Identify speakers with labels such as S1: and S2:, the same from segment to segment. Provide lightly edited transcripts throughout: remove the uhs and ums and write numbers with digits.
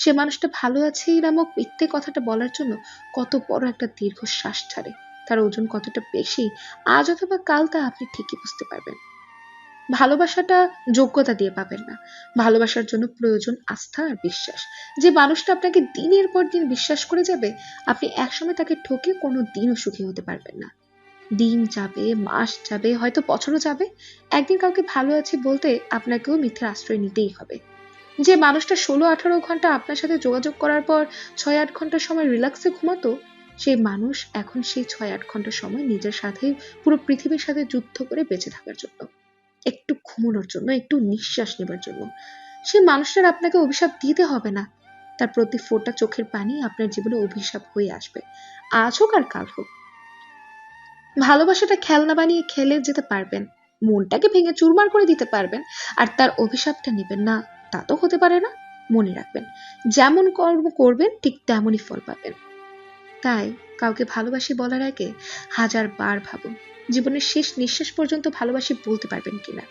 S1: সে মানুষটা ভালো আছে নামক মিথ্যে কথাটা বলার জন্য কত বড় একটা দীর্ঘশ্বাস ছাড়ে, তার ওজন কতটা বেশি আজ অথবা কাল তা আপনি ঠিকই বুঝতে পারবেন। ভালোবাসাটা যোগ্যতা দিয়ে পাবেন না, ভালোবাসার জন্য প্রয়োজন আস্থা আর বিশ্বাস। যে মানুষটা আপনাকে দিনের পর দিন বিশ্বাস করে যাবে, আপনি একসময় তাকে ঠকে কোনো দিনও সুখী হতে পারবেন না। দিন যাবে, মাস যাবে, হয়তো বছরও যাবে, একদিন কাউকে ভালো আছি বলতে আপনাকেও মিথ্যের আশ্রয় নিতেই হবে। যে মানুষটা 16-18 ঘন্টা আপনার সাথে যোগাযোগ করার পর 6-8 ঘন্টা সময় রিল্যাক্সে ঘুমাতো, সেই মানুষ এখন সেই 6-8 ঘন্টা সময় নিজের সাথে পুরো পৃথিবীর সাথে যুদ্ধ করে বেঁচে থাকার জন্য, একটু ঘুমানোর জন্য, একটু নিঃশ্বাস নেবার জন্য। সেই মানুষটার আপনাকে অভিশাপ দিতে হবে না, তার প্রতি ফোঁটা চোখের পানি আপনার জীবনে অভিশাপ হয়ে আসবে, আজ হোক আর কাল হোক। ভালোবাসাটা খেলনা বানিয়ে খেলে যেতে পারবেন, মনটাকে ভেঙে চুরমার করে দিতে পারবেন, আর তার অভিশাপটা নেবেন না তা তো হতে পারে না। মনে রাখবেন, যেমন কর্ম করবেন ঠিক তেমনই ফল পাবেন। তাই কাউকে ভালোবাসি বলার আগে 1000 বার ভাবুন, জীবনের শেষ নিঃশ্বাস পর্যন্ত ভালোবাসি বলতে পারবেন কিনা।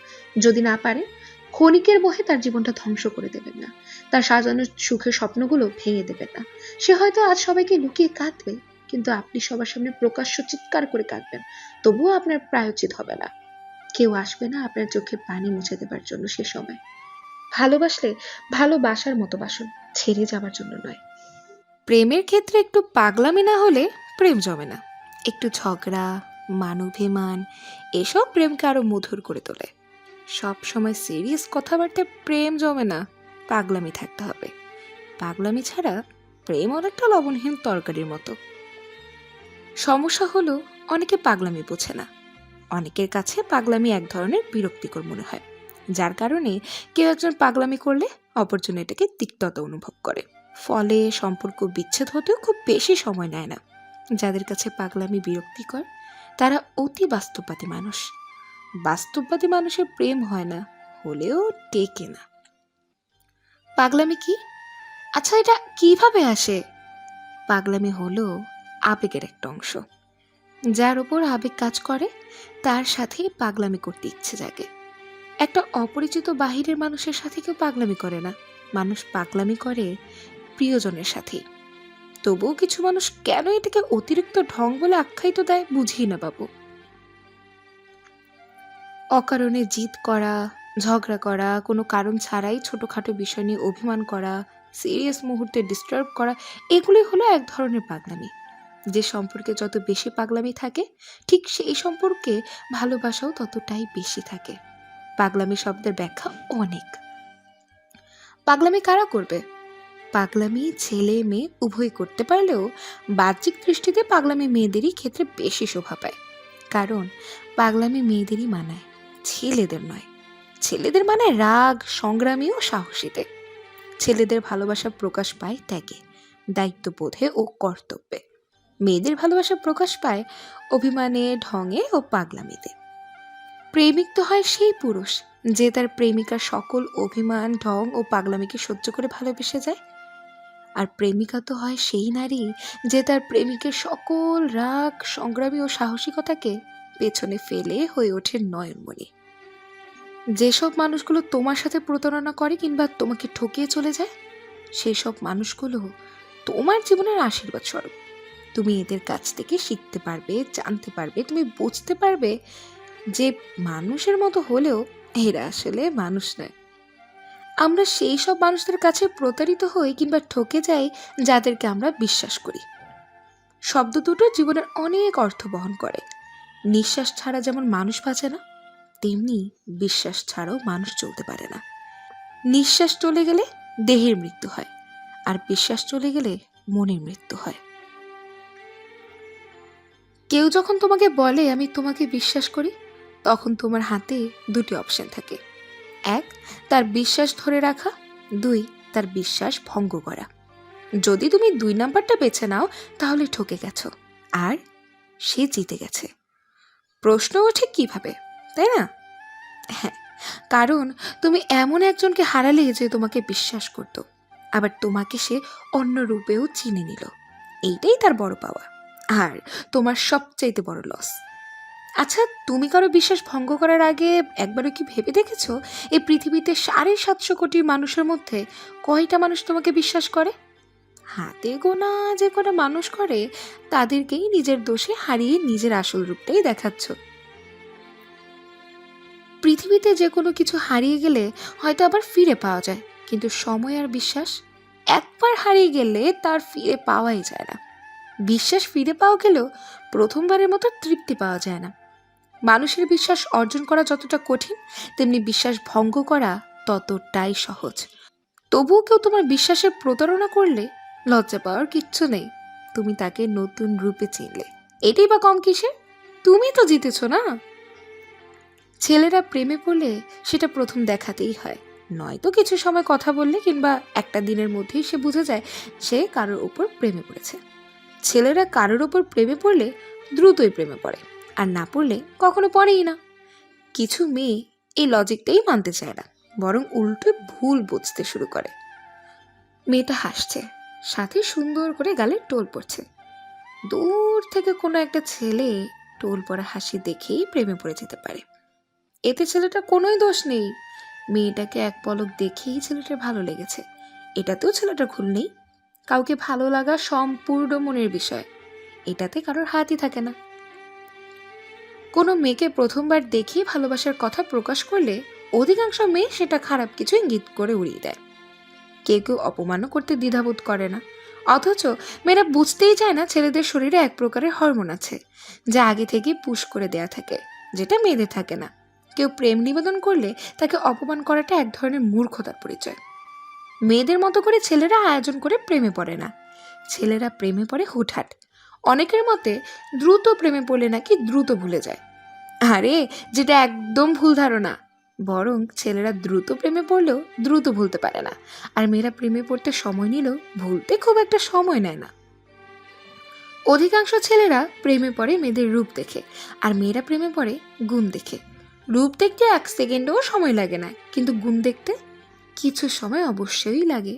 S1: যদি না পারেন, ক্ষণিকের মোহে তার জীবনটা ধ্বংস করে দেবেন না, তার সাজানো সুখের স্বপ্নগুলো ভেঙে দেবেন না। সে হয়তো আজ সবাইকে লুকিয়ে কাঁদবে, কিন্তু আপনি সবার সামনে প্রকাশ্য চিৎকার করে কাঁদবেন, তবুও আপনার প্রায়শ্চিত হবে না। কেউ আসবে না আপনার চোখে পানি মুছে দেবার জন্য সে সময়। ভালোবাসলে ভালোবাসার মতো বাসুন, ছেড়ে যাবার জন্য নয়।
S2: প্রেমের ক্ষেত্রে একটু পাগলামি না হলে প্রেম জমে না। একটু ঝগড়া, মানবাভিমান, এসব প্রেমকে আরো মধুর করে তোলে। সব সময় সিরিয়াস কথাবার্তায় প্রেম জমে না, পাগলামি থাকতে হবে। পাগলামি ছাড়া প্রেম অনেকটা লবণহীন তরকারির মতো। সমস্যা হলো অনেকে পাগলামি বোঝে না। অনেকের কাছে পাগলামি এক ধরনের বিরক্তিকর মনে হয়, যার কারণে কেউ একজন পাগলামি করলে অপরজন এটাকে তিক্ততা অনুভব করে। ফলে সম্পর্ক বিচ্ছেদ হতেও খুব বেশি সময় নেয় না। যাদের কাছে পাগলামি বিরক্তিকর তারা অতি বাস্তববাদী মানুষ। বাস্তববাদী মানুষের প্রেম হয় না, হলেও টেকে না। পাগলামি কি? আচ্ছা, এটা কিভাবে আসে? পাগলামি হলো আবেগের একটা অংশ। যার উপর আবেগ কাজ করে তার সাথে পাগলামি করতে ইচ্ছে জাগে। একটা অপরিচিত বাহিরের মানুষের সাথে কেউ পাগলামি করে না, মানুষ পাগলামি করে প্রিয়জনের সাথেই। তবুও কিছু মানুষ কেন এটাকে অতিরিক্ত ঢং বলে আখ্যায়িত দেয় বুঝি না বাবু। অকারণে জিদ করা, ঝগড়া করা, কোনো কারণ ছাড়াই ছোটখাটো বিষয় নিয়ে অভিমান করা, সিরিয়াস মুহূর্তে ডিস্টার্ব করা, এগুলোই হলো এক ধরনের পাগলামি। যে সম্পর্কে যত বেশি পাগলামি থাকে, ঠিক সেই সম্পর্কে ভালোবাসাও ততটাই বেশি থাকে। পাগলামি শব্দের ব্যাখ্যা অনেক। পাগলামি কারা করবে? পাগলামি ছেলে মেয়ে উভয় করতে পারলেও বাহ্যিক দৃষ্টিতে পাগলামি মেয়েদেরই ক্ষেত্রে বেশি শোভা পায়। কারণ পাগলামি মেয়েদেরই মানায়, ছেলেদের নয়। ছেলেদের মানায় রাগ, সংগ্রামী ও সাহসীতে। ছেলেদের ভালোবাসা প্রকাশ পায় ত্যাগে, দায়িত্ববোধে ও কর্তব্যে। মেয়েদের ভালোবাসা প্রকাশ পায় অভিমানে, ঢঙে ও পাগলামিতে। প্রেমিক তো হয় সেই পুরুষ যে তার প্রেমিকার সকল অভিমান, ঢং ও পাগলামিকে সহ্য করে ভালোবেসে যায়। আর প্রেমিকা তো হয় সেই নারী যে তার প্রেমিকের সকল রাগ, সংগ্রামী ও সাহসিকতাকে পেছনে ফেলে হয়ে ওঠে নয়নমণি। যেসব মানুষগুলো তোমার সাথে প্রতারণা করে কিংবা তোমাকে ঠকিয়ে চলে যায়, সেই সব মানুষগুলো তোমার জীবনের আশীর্বাদ স্বরূপ। তুমি এদের কাছ থেকে শিখতে পারবে, জানতে পারবে, তুমি বুঝতে পারবে যে মানুষের মতো হলেও এরা আসলে মানুষ নয়। আমরা সেই সব মানুষদের কাছে প্রতারিত হই কিংবা ঠকে যাই যাদেরকে আমরা বিশ্বাস করি। শব্দ দুটো জীবনের অনেক অর্থ বহন করে। নিঃশ্বাস ছাড়া যেমন মানুষ বাঁচে না, তেমনি বিশ্বাস ছাড়াও মানুষ চলতে পারে না। নিঃশ্বাস চলে গেলে দেহের মৃত্যু হয়, আর বিশ্বাস চলে গেলে মনের মৃত্যু হয়। কেউ যখন তোমাকে বলে আমি তোমাকে বিশ্বাস করি, তখন তোমার হাতে দুটি অপশন থাকে। এক, তার বিশ্বাস ধরে রাখা। দুই, তার বিশ্বাস ভঙ্গ করা। যদি তুমি 2 নাম্বারটা বেছে নাও তাহলে ঠকে গেছো, আর সে জিতে গেছে। প্রশ্ন ওঠে কিভাবে, তাই না? হ্যাঁ, কারণ তুমি এমন একজনকে হারালে যে তোমাকে বিশ্বাস করত, আবার তোমাকে সে অন্য রূপেও চিনে নিল। এইটাই তার বড় পাওয়া, আর তোমার সবচাইতে বড় লস। আচ্ছা, তুমি কারো বিশ্বাস ভঙ্গ করার আগে একবারও কি ভেবে দেখেছো এই পৃথিবীতে 750 কোটি মানুষের মধ্যে কয়টা মানুষ তোমাকে বিশ্বাস করে? হাতে গোনা যে কটা মানুষ করে তাদেরকেই নিজের দোষে হারিয়ে নিজের আসল রূপটাই দেখাচ্ছ। পৃথিবীতে যে কোনো কিছু হারিয়ে গেলে হয়তো আবার ফিরে পাওয়া যায়, কিন্তু সময় আর বিশ্বাস একবার হারিয়ে গেলে তার ফিরে পাওয়াই যায় না। বিশ্বাস ফিরে পাওয়া গেলেও প্রথমবারের মতো তৃপ্তি পাওয়া যায় না। মানুষের বিশ্বাস অর্জন করা যতটা কঠিন, তেমনি বিশ্বাস ভঙ্গ করা ততটাই সহজ। তবুও কেউ তোমার বিশ্বাসের প্রতারণা করলে লজ্জা পাওয়ার কিচ্ছু নেই। তুমি তাকে নতুন রূপে চিনলে, এটাই বা কম কিসে? তুমি তো জিতেছো না। ছেলেরা প্রেমে পড়লে সেটা প্রথম দেখাতেই হয়, নয়তো কিছু সময় কথা বললে কিংবা একটা দিনের মধ্যেই সে বুঝে যায় সে কারোর ওপর প্রেমে পড়েছে। ছেলেরা কারোর ওপর প্রেমে পড়লে দ্রুতই প্রেমে পড়ে, আর না পড়লে কখনো পড়েই না। কিছু মেয়ে এই লজিকটাই মানতে চায় না, বরং উল্টো ভুল বুঝতে শুরু করে। মেয়েটা হাসছে, সাথে সুন্দর করে গালে টোল পড়ছে। দূর থেকে কোনো একটা ছেলে টোল পড়া হাসি দেখেই প্রেমে পড়ে যেতে পারে। এতে ছেলেটার কোনোই দোষ নেই। মেয়েটাকে এক পলক দেখেই ছেলেটার ভালো লেগেছে, এটাতেও ছেলেটার ভুল নেই। কাউকে ভালো লাগা সম্পূর্ণ মনের বিষয়, এটাতে কারোর হাতই থাকে না। কোনো মেয়েকে প্রথমবার দেখেই ভালোবাসার কথা প্রকাশ করলে অধিকাংশ মেয়ে সেটা খারাপ কিছু ইঙ্গিত করে উড়িয়ে দেয়। কেউ কেউ অপমানও করতে দ্বিধাবোধ করে না। অথচ মেয়েরা বুঝতেই চায় না ছেলেদের শরীরে এক প্রকারের হরমোন আছে যা আগে থেকে পুশ করে দেয়া থাকে, যেটা মেয়েদের থাকে না। কেউ প্রেম নিবেদন করলে তাকে অপমান করাটা এক ধরনের মূর্খতার পরিচয়। মেয়েদের মতো করে ছেলেরা আয়োজন করে প্রেমে পড়ে না, ছেলেরা প্রেমে পড়ে হুটহাট। অনেকের মতে দ্রুত প্রেমে পড়লে নাকি দ্রুত ভুলে যায়। আরে, যেটা একদম ভুল ধারণা। বরং ছেলেরা দ্রুত প্রেমে পড়লেও দ্রুত ভুলতে পারে না, আর মেয়েরা প্রেমে পড়তে সময় নিলেও ভুলতে খুব একটা সময় নেয় না। অধিকাংশ ছেলেরা প্রেমে পড়ে মেয়েদের রূপ দেখে, আর মেয়েরা প্রেমে পড়ে গুণ দেখে। রূপ দেখতে 1 সেকেন্ডও সময় লাগে না, কিন্তু গুণ দেখতে কিছু সময় অবশ্যই লাগে,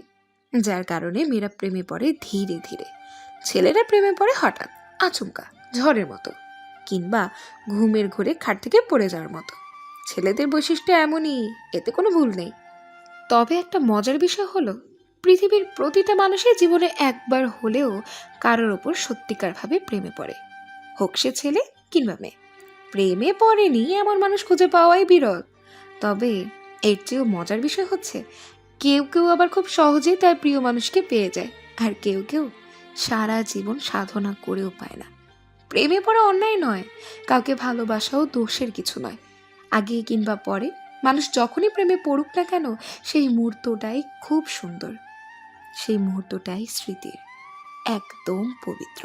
S2: যার কারণে মেয়েরা প্রেমে পড়ে ধীরে ধীরে। ছেলেরা প্রেমে পড়ে হঠাৎ, আচমকা, ঝড়ের মতো, কিংবা ঘুমের ঘোরে খাট থেকে পড়ে যাওয়ার মতো। ছেলেদের বৈশিষ্ট্য এমনই, এতে কোনো ভুল নেই। তবে একটা মজার বিষয় হলো, পৃথিবীর প্রতিটা মানুষের জীবনে একবার হলেও কারোর ওপর সত্যিকারভাবে প্রেমে পড়ে, হোক সে ছেলে কিংবা মেয়ে। প্রেমে পড়েনি এমন মানুষ খুঁজে পাওয়াই বিরল। তবে এর চেয়েও মজার বিষয় হচ্ছে, কেউ কেউ আবার খুব সহজেই তার প্রিয় মানুষকে পেয়ে যায়, আর কেউ কেউ সারা জীবন সাধনা করেও পায় না। প্রেমে পড়া অন্যায় নয়, কাউকে ভালোবাসাও দোষের কিছু নয়। আগে কিংবা পরে মানুষ যখনই প্রেমে পড়ুক না কেন, সেই মুহূর্তটাই খুব সুন্দর, সেই মুহূর্তটাই স্মৃতির, একদম পবিত্র।